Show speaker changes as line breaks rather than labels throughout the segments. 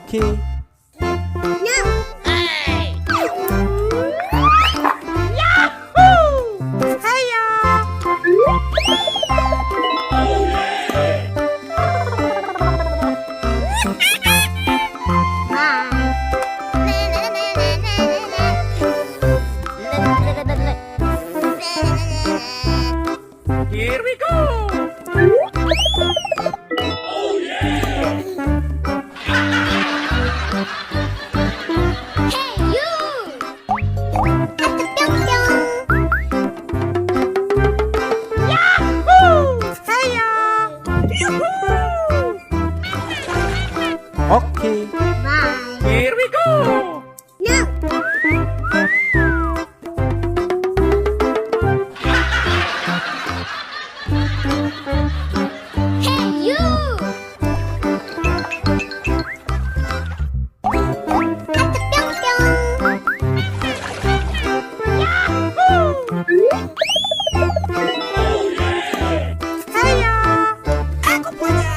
Oke.
No.
Hey!
Yahoo! Hiya!
Here we go!
Hey, you! Yahoo! Hiya!
Oke.
Bye.
Here we go!
No. Hey, you! Hiya! Aku punya!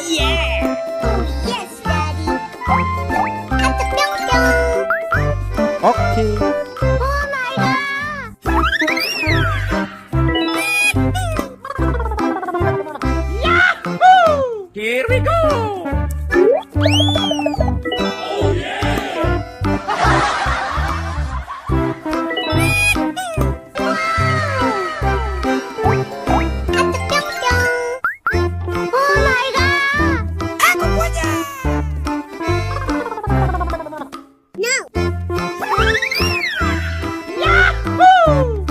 Yeah!
Yes, Daddy!
Oke.
Oh my God! Yahoo!
Here we go!
Oh my God! Aku punya! No! Yahoo!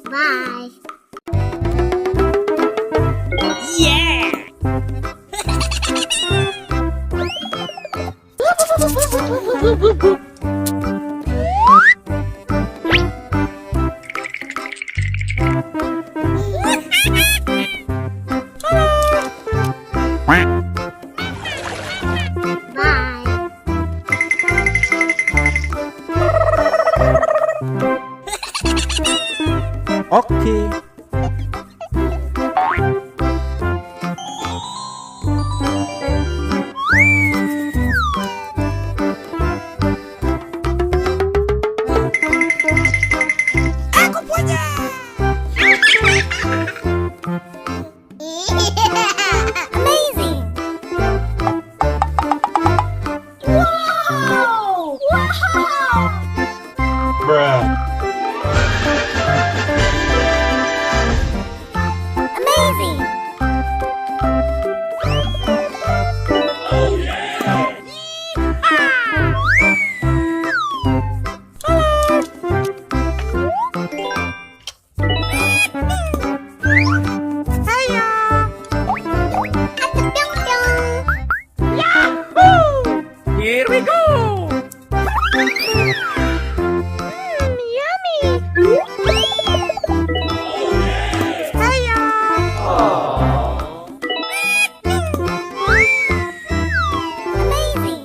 Bye!
Yeah!
Bye!
Oke.
Aku punya! Amazing! Wow! Wow! Amazing! Hiya! Yahoo!
Here we go!
Yummy! Hiya! Amazing!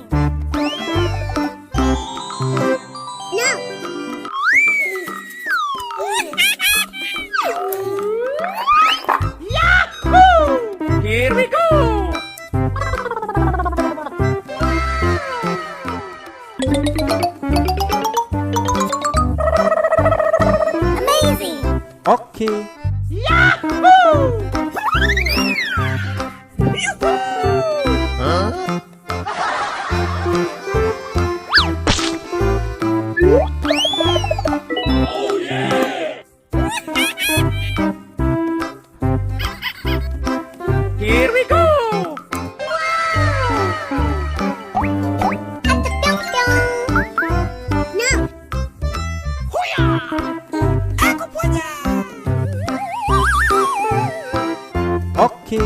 No! Yahoo!
Here we go!
Amazing!
Oke.
Yahoo!
Here we go!
No!
Aku punya!
Oke.